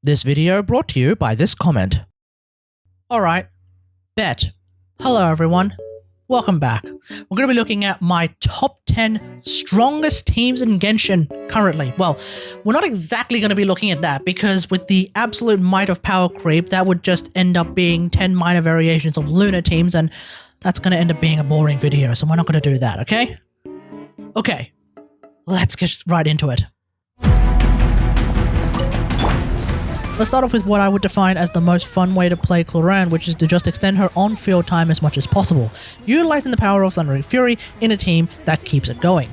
This video brought to you by this comment. Alright, bet. Hello everyone. Welcome back. We're going to be looking at my top 10 strongest teams in Genshin currently. Well, we're not exactly going to be looking at that because with the absolute might of PowerCreep, that would just end up being 10 minor variations of Lunar teams, and that's going to end up being a boring video, so we're not going to do that, okay? Okay, let's get right into it. Let's start off with what I would define as the most fun way to play Clorinde, which is to just extend her on-field time as much as possible, utilizing the power of Thundering Fury in a team that keeps it going.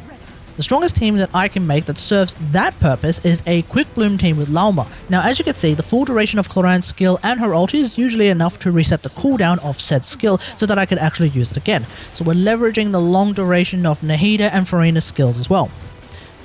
The strongest team that I can make that serves that purpose is a Quickbloom team with Lauma. Now, as you can see, the full duration of Clorinde's skill and her ult is usually enough to reset the cooldown of said skill so that I could actually use it again. So we're leveraging the long duration of Nehida and Farina's skills as well.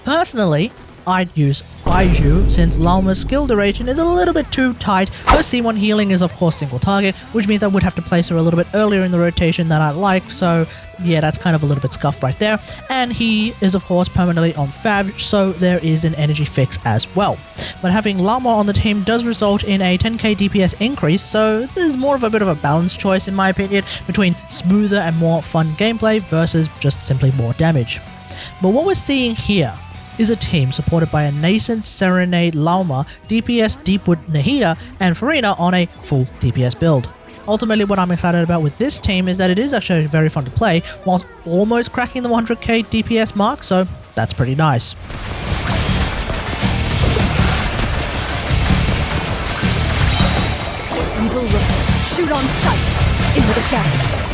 Personally, I'd use Baiju since Lauma's skill duration is a little bit too tight. Her C1 healing is of course single target, which means I would have to place her a little bit earlier in the rotation than I'd like, so yeah, that's kind of a little bit scuffed right there. And he is of course permanently on Fav, so there is an energy fix as well. But having Lauma on the team does result in a 10k DPS increase, so there's more of a bit of a balanced choice in my opinion between smoother and more fun gameplay versus just simply more damage. But what we're seeing here is a team supported by a nascent Serenade Lauma, DPS Deepwood Nehida, and Farina on a full DPS build. Ultimately, what I'm excited about with this team is that it is actually very fun to play, whilst almost cracking the 100k DPS mark, so that's pretty nice. Evil lookers, shoot on sight! Into the shadows!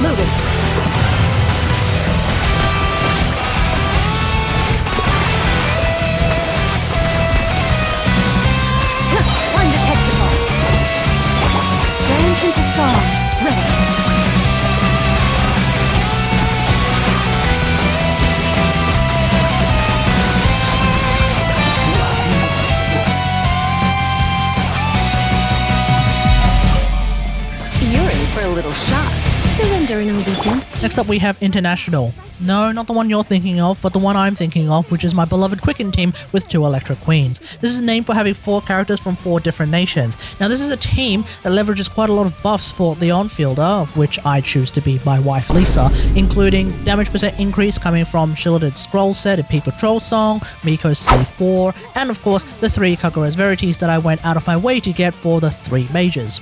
Moving. Time to testify. Range into song. Ready. You're in for a little shock. Surrender in Allegiant. Next up we have International. No, not the one you're thinking of, but the one I'm thinking of, which is my beloved Quicken team with 2 Electric Queens. This is named for having 4 characters from 4 different nations. Now this is a team that leverages quite a lot of buffs for the on-fielder, of which I choose to be my wife Lisa, including damage percent increase coming from Shielded Scroll set in Peak Patrol Song, Miko's C4, and of course the 3 Kagura's Verities that I went out of my way to get for the 3 mages.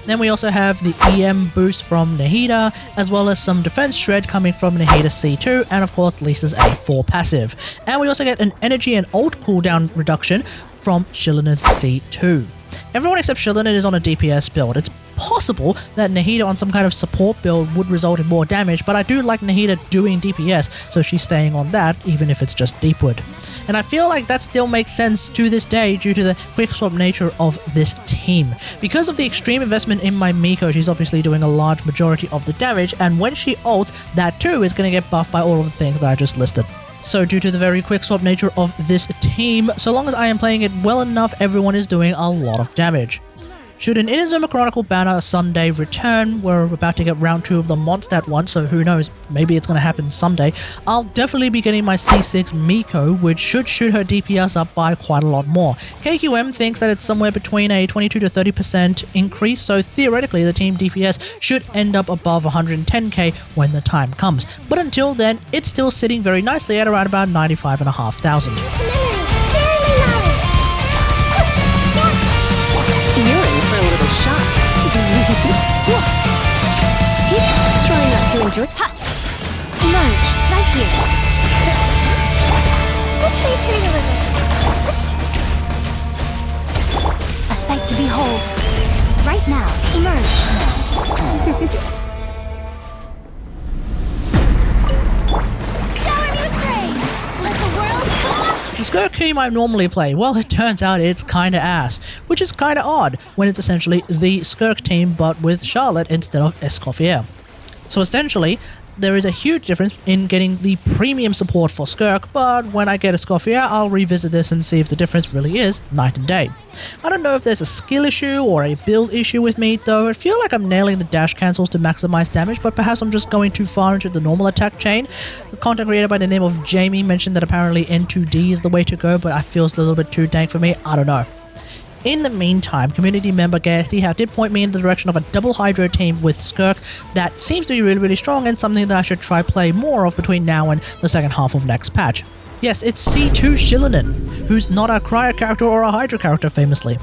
Then we also have the EM boost from Nehida, as well as some defense shred coming from Nehida's C2, and of course Lisa's A4 passive. And we also get an energy and ult cooldown reduction from Shillinen's C2. Everyone except Shillinen is on a DPS build. It's possible that Nehida on some kind of support build would result in more damage, but I do like Nehida doing DPS, so she's staying on that even if it's just Deepwood. And I feel like that still makes sense to this day due to the quick swap nature of this team. Because of the extreme investment in my Miko, she's obviously doing a large majority of the damage, and when she ults, that too is going to get buffed by all of the things that I just listed. So due to the very quick swap nature of this team, so long as I am playing it well enough, everyone is doing a lot of damage. Should an Inazuma Chronicle banner someday return, we're about to get round 2 of the Mondstadt one, so who knows, maybe it's going to happen someday, I'll definitely be getting my C6 Miko, which should shoot her DPS up by quite a lot more. KQM thinks that it's somewhere between a 22 to 30% increase, so theoretically the team DPS should end up above 110k when the time comes. But until then, it's still sitting very nicely at around about 95,500. You're in for a little shock. Try not to enjoy. Ha! Emerge, right here. Let's play pretty little. A sight to behold. Right now, emerge. Shower me with praise. Let the world come. The Skirk team I normally play, well, it turns out it's kinda ass, which is kinda odd when it's essentially the Skirk team but with Charlotte instead of Escoffier. So essentially, there is a huge difference in getting the premium support for Skirk, but when I get a Scoffia, I'll revisit this and see if the difference really is night and day. I don't know if there's a skill issue or a build issue with me, though I feel like I'm nailing the dash cancels to maximize damage, but perhaps I'm just going too far into the normal attack chain. A content creator by the name of Jamie mentioned that apparently N2D is the way to go, but I feel it's a little bit too dank for me. I don't know. In the meantime, community member GSD did point me in the direction of a double Hydro team with Skirk that seems to be really strong and something that I should try play more of between now and the second half of next patch. Yes, it's C2 Shilinen, who's not a Cryo character or a Hydro character famously.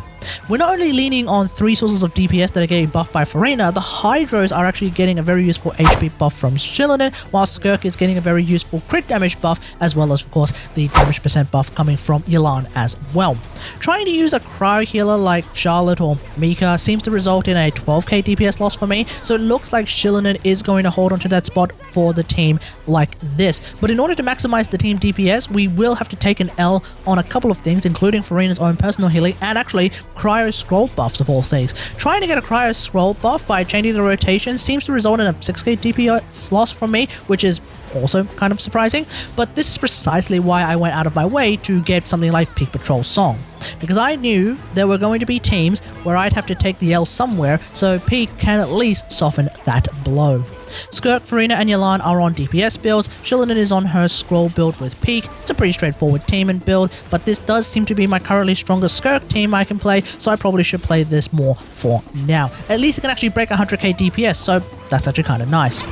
We're not only leaning on 3 sources of DPS that are getting buffed by Farina, the Hydros are actually getting a very useful HP buff from Shilinen, while Skirk is getting a very useful crit damage buff, as well as of course the damage percent buff coming from Yelan as well. Trying to use a cryo healer like Charlotte or Mika seems to result in a 12k DPS loss for me, so it looks like Shilinen is going to hold onto that spot for the team like this. But in order to maximize the team DPS, we will have to take an L on a couple of things, including Farina's own personal healing and actually cryo scroll buffs of all things. Trying to get a cryo scroll buff by changing the rotation seems to result in a 6k DPS loss from me, which is also kind of surprising, but this is precisely why I went out of my way to get something like Peak Patrol Song, because I knew there were going to be teams where I'd have to take the L somewhere, so Peak can at least soften that blow. Skirk, Farina and Yelan are on DPS builds, Shilinen is on her scroll build with Peak. It's a pretty straightforward team and build, but this does seem to be my currently strongest Skirk team I can play, so I probably should play this more for now. At least it can actually break 100k DPS, so that's actually kind of nice.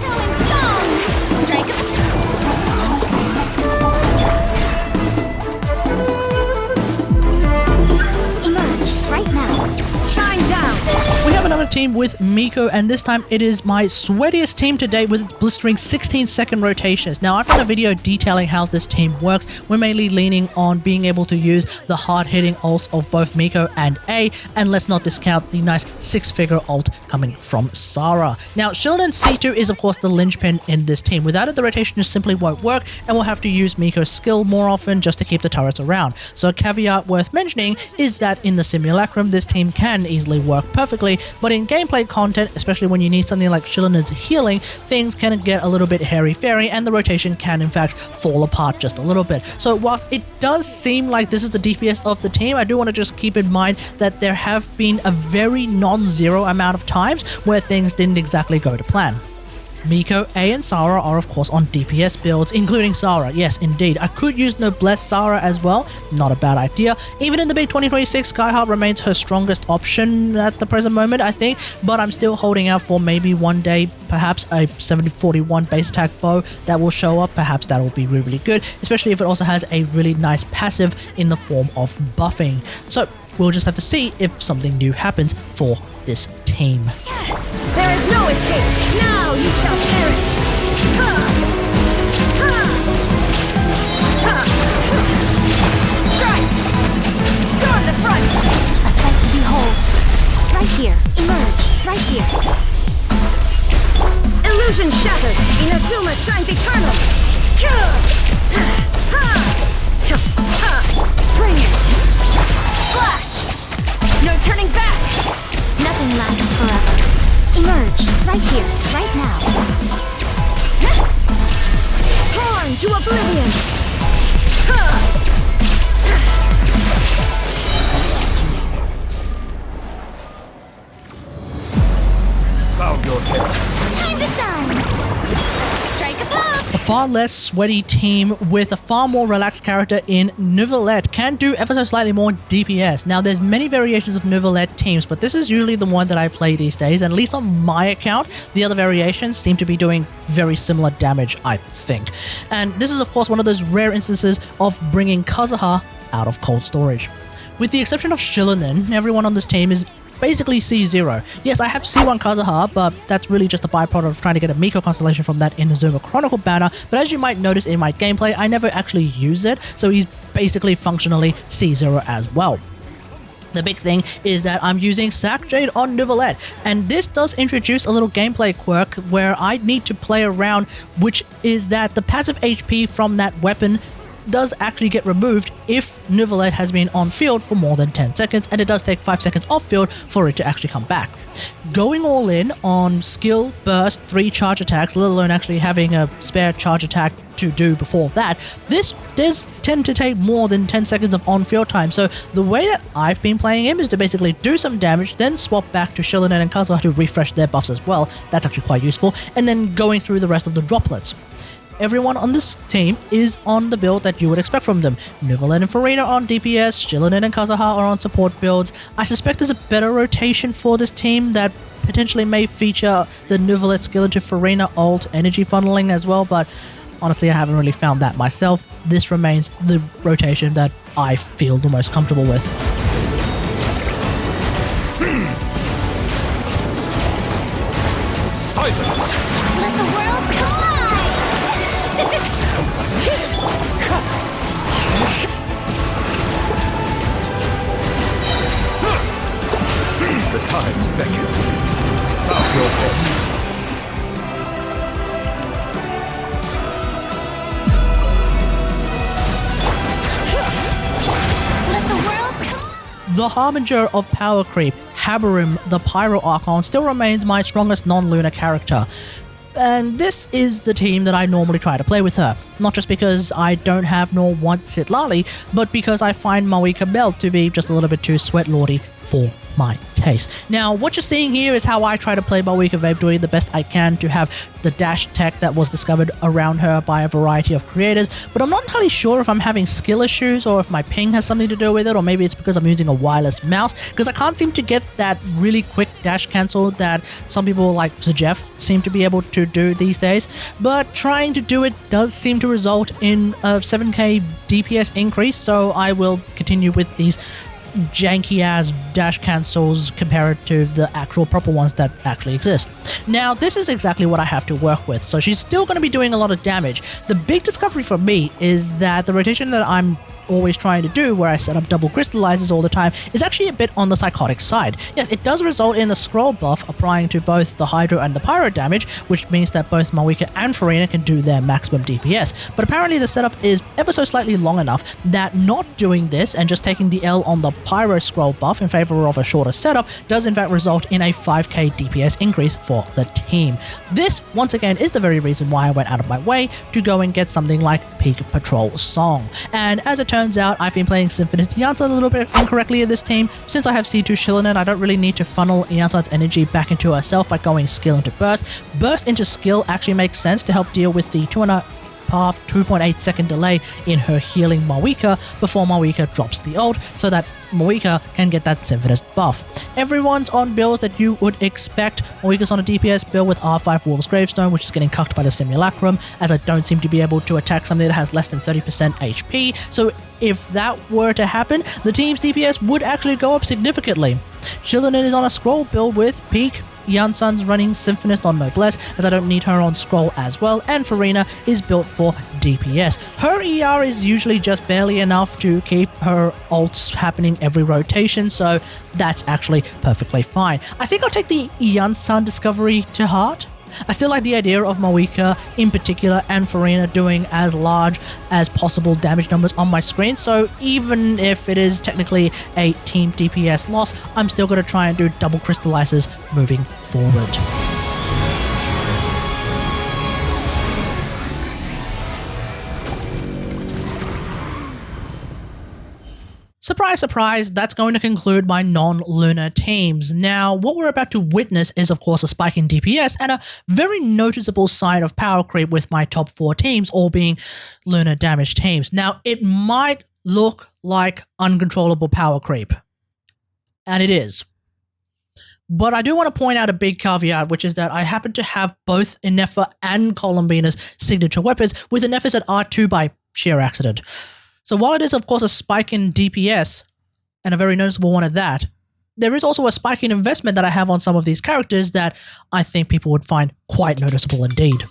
Another team with Miko, and this time it is my sweatiest team to date with its blistering 16-second rotations. Now, I've done a video detailing how this team works. We're mainly leaning on being able to use the hard-hitting ults of both Miko and A, and let's not discount the nice 6-figure ult coming from Sarah. Now, Shilinen C2 is of course the linchpin in this team. Without it, the rotation just simply won't work, and we'll have to use Miko's skill more often just to keep the turrets around. So a caveat worth mentioning is that in the Simulacrum, this team can easily work perfectly, but in gameplay content, especially when you need something like Shilinen's healing, things can get a little bit hairy-fairy and the rotation can in fact fall apart just a little bit. So whilst it does seem like this is the DPS of the team, I do want to just keep in mind that there have been a very non-zero amount of times where things didn't exactly go to plan. Miko, A and Sarah are of course on DPS builds, including Sarah. Yes, indeed. I could use Noblesse Sarah as well. Not a bad idea. Even in the big 2026, Skyheart remains her strongest option at the present moment, I think, but I'm still holding out for maybe one day, perhaps a 7041 base attack bow that will show up. Perhaps that will be really good, especially if it also has a really nice passive in the form of buffing. So we'll just have to see if something new happens for this team. There is no escape! Now you shall perish! Strike! Storm the front! A sight to behold. Right here. Emerge. Right here. Illusion shattered! Inazuma shines eternal! Bring it! Flash! No turning back! Nothing lasts forever. Emerge, right here, right now. Torn to oblivion! Bow your head. Time to shine! Strike a blow! A far less sweaty team with a far more relaxed character in Neuvillette can do ever so slightly more DPS. Now, there's many variations of Neuvillette teams, but this is usually the one that I play these days, and at least on my account, the other variations seem to be doing very similar damage, I think. And this is, of course, one of those rare instances of bringing Kazuha out of cold storage. With the exception of Shilinen, everyone on this team is basically C0. Yes, I have C1 Kazuha, but that's really just a byproduct of trying to get a Miko constellation from that Inazuma Chronicle banner, but as you might notice in my gameplay, I never actually use it, so he's basically functionally C0 as well. The big thing is that I'm using Sack Jade on Neuvillette, and this does introduce a little gameplay quirk where I need to play around, which is that the passive HP from that weapon does actually get removed if Neuvillette has been on field for more than 10 seconds, and it does take 5 seconds off field for it to actually come back. Going all in on skill, burst, 3 charge attacks, let alone actually having a spare charge attack to do before that, this does tend to take more than 10 seconds of on-field time. So the way that I've been playing him is to basically do some damage, then swap back to Clorinde and Kazuha to refresh their buffs as well. That's actually quite useful. And then going through the rest of the droplets. Everyone on this team is on the build that you would expect from them. Neuvillette and Farina are on DPS, Clorinde and Kazuha are on support builds. I suspect there's a better rotation for this team that potentially may feature the Neuvillette skill into Farina ult energy funneling as well, but honestly I haven't really found that myself. This remains the rotation that I feel the most comfortable with. Silence! Let the world collide! The tides beckon. Bow your head. Let the world collide! The Harbinger of PowerCreep, Haberim the Pyro Archon, still remains my strongest non-lunar character. And this is the team that I normally try to play with her. Not just because I don't have nor want Citlali, but because I find Mavuika Belt to be just a little bit too sweatlordy for my taste. Now, what you're seeing here is how I try to play Mavuika Vape, doing the best I can to have the dash tech that was discovered around her by a variety of creators, but I'm not entirely sure if I'm having skill issues or if my ping has something to do with it, or maybe it's because I'm using a wireless mouse, because I can't seem to get that really quick dash cancel that some people like Jeff seem to be able to do these days. But trying to do it does seem to result in a 7k DPS increase, so I will continue with these janky ass dash cancels compared to the actual proper ones that actually exist. Now, this is exactly what I have to work with, so she's still going to be doing a lot of damage. The big discovery for me is that the rotation that I'm always trying to do, where I set up double crystallizers all the time, is actually a bit on the psychotic side. Yes, it does result in the scroll buff applying to both the Hydro and the Pyro damage, which means that both Mavuika and Farina can do their maximum DPS. But apparently the setup is ever so slightly long enough that not doing this and just taking the L on the Pyro scroll buff in favor of a shorter setup does in fact result in a 5k DPS increase for the team. This, once again, is the very reason why I went out of my way to go and get something like Peak Patrol Song. And as it turns out, I've been playing Symphonist Yansan a little bit incorrectly in this team. Since I have C2 Clorinde, I don't really need to funnel Yansan's energy back into herself by going skill into burst. Burst into skill actually makes sense to help deal with the 2.5 second delay in her healing Mavuika before Mavuika drops the ult, so that Mavuika can get that Symphonist buff. Everyone's on builds that you would expect. Mavuika's on a DPS build with R5 Wolf's Gravestone, which is getting cucked by the Simulacrum, as I don't seem to be able to attack something that has less than 30% HP, so if that were to happen, the team's DPS would actually go up significantly. Clorinde is on a scroll build with Peak. Yansan's running Symphonist on Noblesse, as I don't need her on scroll as well, and Farina is built for DPS. Her ER is usually just barely enough to keep her ults happening every rotation, so that's actually perfectly fine. I think I'll take the Yansan discovery to heart. I still like the idea of Mavuika in particular and Farina doing as large as possible damage numbers on my screen, so even if it is technically a team DPS loss, I'm still going to try and do double crystallizers moving forward. Surprise, surprise, that's going to conclude my non-lunar teams. Now, what we're about to witness is, of course, a spike in DPS and a very noticeable sign of power creep with my top 4 teams all being lunar damage teams. Now, it might look like uncontrollable power creep, and it is. But I do want to point out a big caveat, which is that I happen to have both Nefer and Columbina's signature weapons, with the Nefers at R2 by sheer accident. So while it is, of course, a spike in DPS, and a very noticeable one at that, there is also a spike in investment that I have on some of these characters that I think people would find quite noticeable indeed.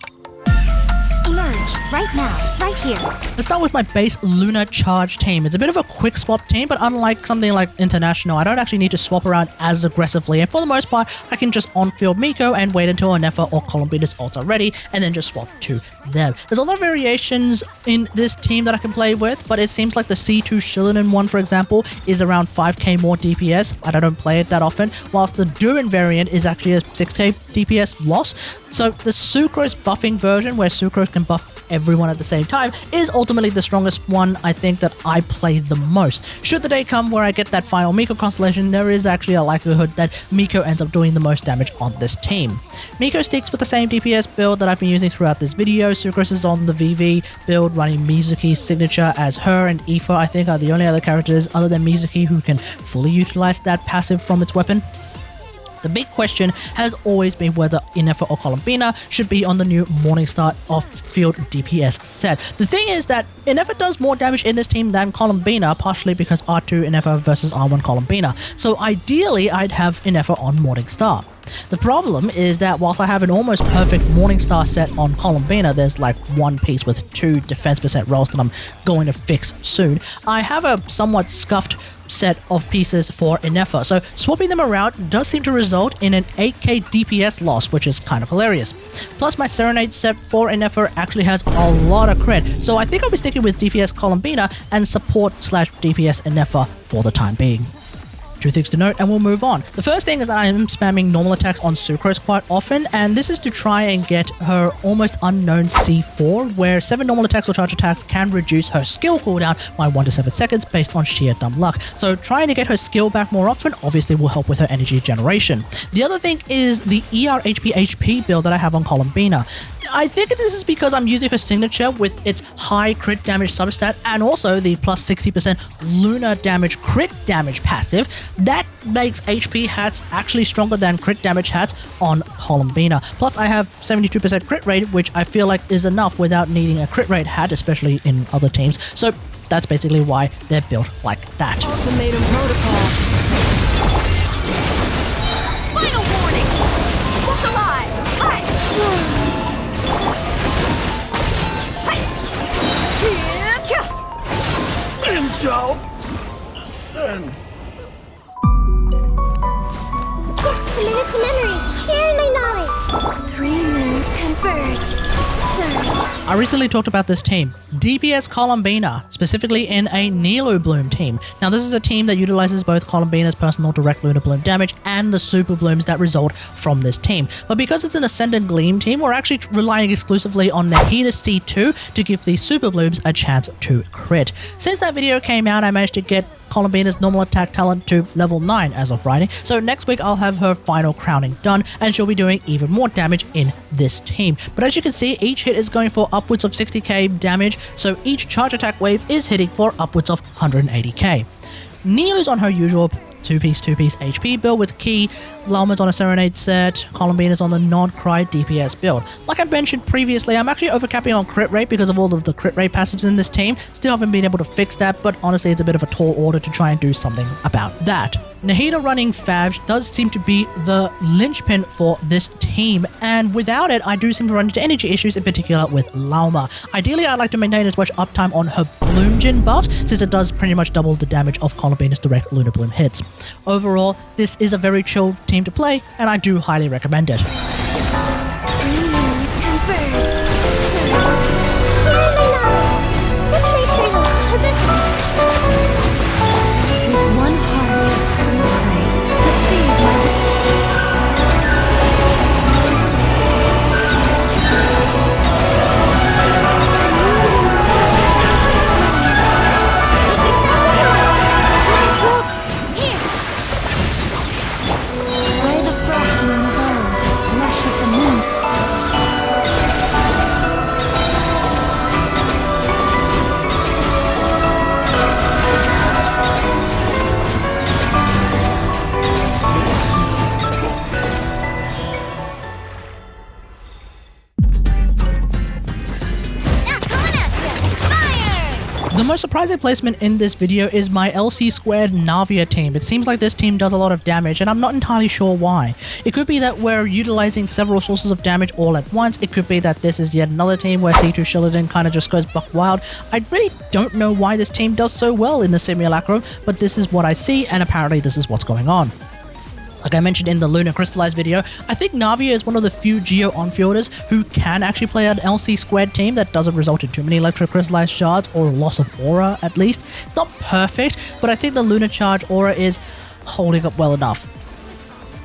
Emerge. right now, right here. Let's start with my base Lunar Charged team. It's a bit of a quick swap team, but unlike something like International, I don't actually need to swap around as aggressively, and for the most part, I can just on-field Miko and wait until a Nefer or Columbina's ults are ready, and then just swap to them. There's a lot of variations in this team that I can play with, but it seems like the C2 Shillinen one, for example, is around 5k more DPS. I don't play it that often, whilst the Durin variant is actually a 6k DPS loss. So the Sucrose buffing version, where Sucrose can buff everyone at the same time, is ultimately the strongest one I think that I play the most. Should the day come where I get that final Miko constellation, there is actually a likelihood that Miko ends up doing the most damage on this team. Miko sticks with the same DPS build that I've been using throughout this video. Sucrose is on the VV build, running Mizuki's signature, as her and Aoife I think are the only other characters other than Mizuki who can fully utilize that passive from its weapon. The big question has always been whether Nefer or Columbina should be on the new Morningstar off-field DPS set. The thing is that Nefer does more damage in this team than Columbina, partially because R2 Nefer versus R1 Columbina. So ideally, I'd have Nefer on Morningstar. The problem is that whilst I have an almost perfect Morningstar set on Columbina, there's like one piece with 2 defense percent rolls that I'm going to fix soon. I have a somewhat scuffed set of pieces for Nefer, so swapping them around does seem to result in an 8k DPS loss, which is kind of hilarious. Plus my Serenade set for Nefer actually has a lot of crit, so I think I'll be sticking with DPS Columbina and support / DPS Nefer for the time being. 2 things to note and we'll move on. The first thing is that I am spamming normal attacks on Sucrose quite often, and this is to try and get her almost unknown C4, where 7 normal attacks or charge attacks can reduce her skill cooldown by 1 to 7 seconds based on sheer dumb luck. So trying to get her skill back more often obviously will help with her energy generation. The other thing is the ER HP build that I have on Columbina. I think this is because I'm using her signature with its high crit damage substat and also the plus 60% lunar damage crit damage passive. That makes HP hats actually stronger than crit damage hats on Columbina. Plus I have 72% crit rate, which I feel like is enough without needing a crit rate hat, especially in other teams. So that's basically why they're built like that. Ultimatum protocol. Final warning! Look alive! Hi! Intel send. A minute to memory. Sharing my knowledge. 3 moons converge. Surge. I recently talked about this team, DPS Columbina, specifically in a Lunar Bloom team. Now this is a team that utilizes both Columbina's personal direct Lunar Bloom damage and the Super Blooms that result from this team. But because it's an Ascendant Gleam team, we're actually relying exclusively on Nahida's C2 to give these Super Blooms a chance to crit. Since that video came out, I managed to get Columbina's normal attack talent to level 9 as of Friday, so next week I'll have her final crowning done and she'll be doing even more damage in this team. But as you can see, each hit is going for upwards of 60k damage, so each charge attack wave is hitting for upwards of 180k. Neelu's on her usual 2-piece HP build with Key, Lalma's on a Serenade set, Columbina's on the non-Cry DPS build. Like I mentioned previously, I'm actually overcapping on crit rate because of all of the crit rate passives in this team. Still haven't been able to fix that, but honestly it's a bit of a tall order to try and do something about that. Nahida running Favge does seem to be the linchpin for this team, and without it, I do seem to run into energy issues, in particular with Lalma. Ideally, I'd like to maintain as much uptime on her Bloom Gen buffs, since it does pretty much double the damage of Columbina's direct Lunar Bloom hits. Overall, this is a very chill team to play, and I do highly recommend it. most surprising placement in this video is my LC squared Navia team. It seems like this team does a lot of damage, and I'm not entirely sure why. It could be that we're utilizing several sources of damage all at once. It could be that this is yet another team where C2 Shilladin kind of just goes buck wild. I really don't know why this team does so well in the Simulacrum, but this is what I see, and apparently this is what's going on. Like I mentioned in the Lunar Crystallized video, I think Navia is one of the few Geo on-fielders who can actually play an LC squared team that doesn't result in too many electrocrystallized shards or loss of aura at least. It's not perfect, but I think the Lunar Charge aura is holding up well enough.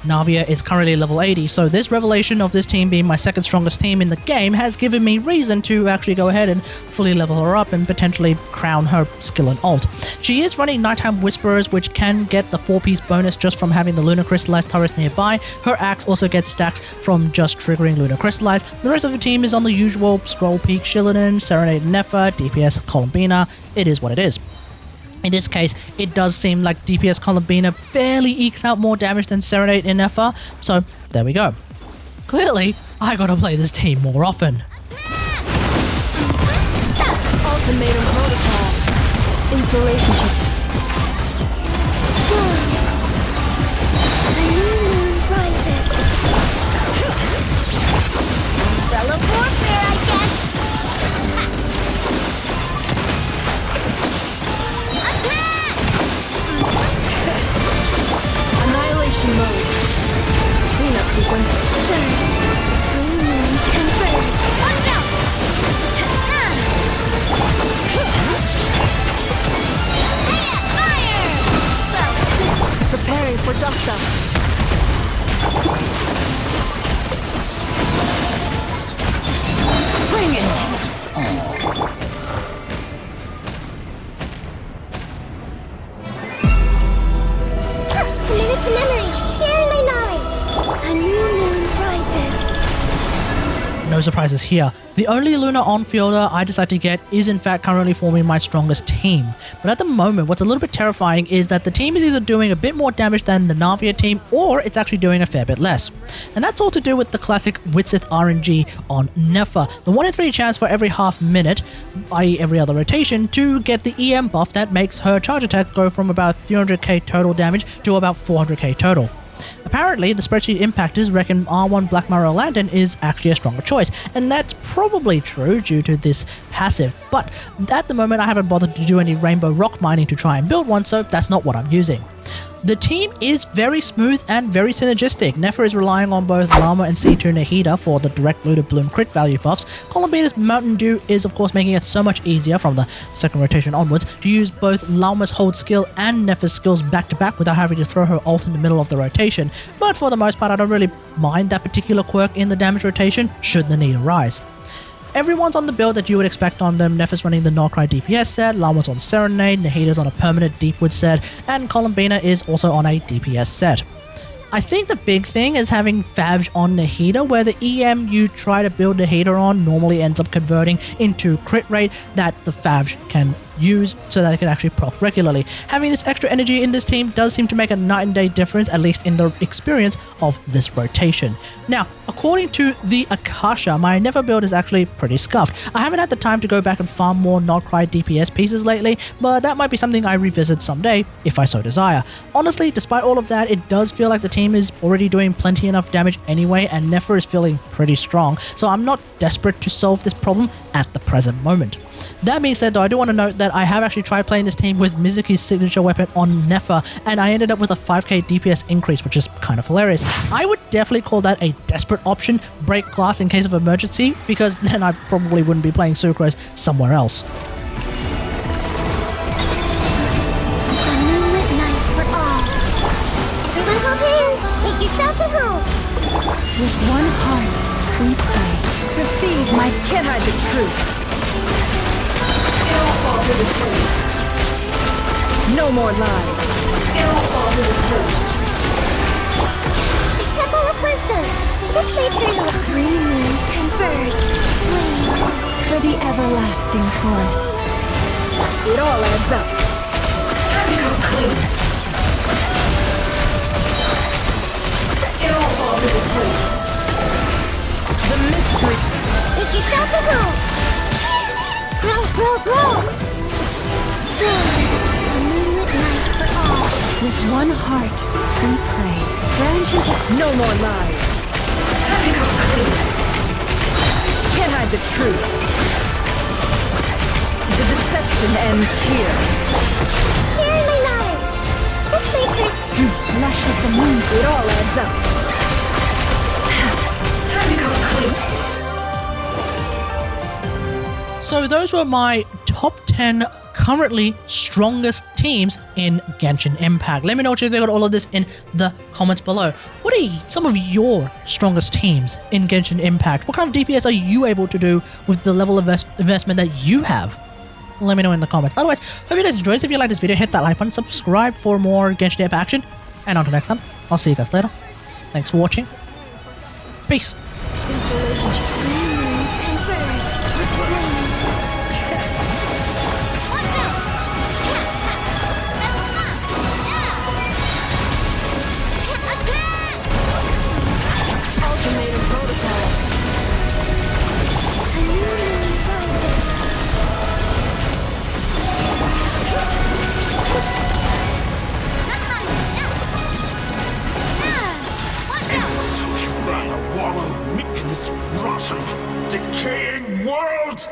Navia is currently level 80, so this revelation of this team being my second strongest team in the game has given me reason to actually go ahead and fully level her up and potentially crown her skill and ult. She is running Nighttime Whisperers, which can get the 4-piece bonus just from having the Lunar Crystallized turrets nearby. Her axe also gets stacks from just triggering Lunar Crystallized. The rest of the team is on the usual Scroll Peak Shilladin, Serenade Nefer, DPS Columbina. It is what it is. In this case, it does seem like DPS Columbina barely ekes out more damage than Serenade in Nefer, so there we go. Clearly, I gotta play this team more often. Ultimatum protocol. Insulation chip. A new moon rises. Umbrella warfare, I guess. Annihilation mode. Cleanup sequence. Surge. Green moon confirmed. Watch out! Fire! Preparing for dust up. Bring it! Committed to memory. Sharing my knowledge. A new moon rises. No surprises here. The only Lunar on-fielder I decide to get is in fact currently forming my strongest team. But at the moment, what's a little bit terrifying is that the team is either doing a bit more damage than the Navia team, or it's actually doing a fair bit less. And that's all to do with the classic Witsith RNG on Nefer. The 1 in 3 chance for every half minute, i.e. every other rotation, to get the EM buff that makes her charge attack go from about 300k total damage to about 400k total. Apparently, the spreadsheet impactors reckon R1 Black Marrow Lantern is actually a stronger choice, and that's probably true due to this passive, but at the moment I haven't bothered to do any rainbow rock mining to try and build one, so that's not what I'm using. The team is very smooth and very synergistic. Nefer is relying on both Llama and C2 Nahida for the direct Lunar Bloom crit value buffs. Columbina's Mountain Dew is of course making it so much easier from the second rotation onwards to use both Llama's hold skill and Nefer's skills back to back without having to throw her ult in the middle of the rotation, but for the most part I don't really mind that particular quirk in the damage rotation should the need arise. Everyone's on the build that you would expect on them. Nefer's running the Nordcry DPS set, Llama's on Serenade, Nahida's on a permanent Deepwood set, and Columbina is also on a DPS set. I think the big thing is having Favge on Nahida, where the EM you try to build Nahida on normally ends up converting into crit rate that the Favge can use so that it can actually proc regularly. Having this extra energy in this team does seem to make a night and day difference, at least in the experience of this rotation. Now, according to the Akasha, my Nefer build is actually pretty scuffed. I haven't had the time to go back and farm more Nordcry DPS pieces lately, but that might be something I revisit someday, if I so desire. Honestly, despite all of that, it does feel like the team is already doing plenty enough damage anyway, and Nefer is feeling pretty strong, so I'm not desperate to solve this problem at the present moment. That being said though, I do want to note that I have actually tried playing this team with Mizuki's signature weapon on Nefer, and I ended up with a 5k DPS increase, which is kind of hilarious. I would definitely call that a desperate option, break class in case of emergency, because then I probably wouldn't be playing Sucrose somewhere else. A moonlit night for all. Everyone hold hands. Make yourselves at home. With one heart, creep high. Receive my can hide the truth. No more lies. The Temple of Wisdom. This way through the green moons converge. Wait For the everlasting forest. It all adds up. The mystery. Make yourselves at home. Grow, grow, grow. With one heart, we pray. Branches of No more lies. Can't hide the truth. The deception ends here. Sharing my knowledge. This makes her... lush as the moon. It all adds up. So those were my top 10 currently strongest teams in Genshin Impact. Let me know what you think about all of this in the comments below. What are some of your strongest teams in Genshin Impact? What kind of DPS are you able to do with the level of investment that you have? Let me know in the comments. Otherwise, hope you guys enjoyed. If you like this video, hit that like button, subscribe for more Genshin Impact action. And until next time, I'll see you guys later. Thanks for watching. Peace. So you rather wallow in this rotten, decaying world?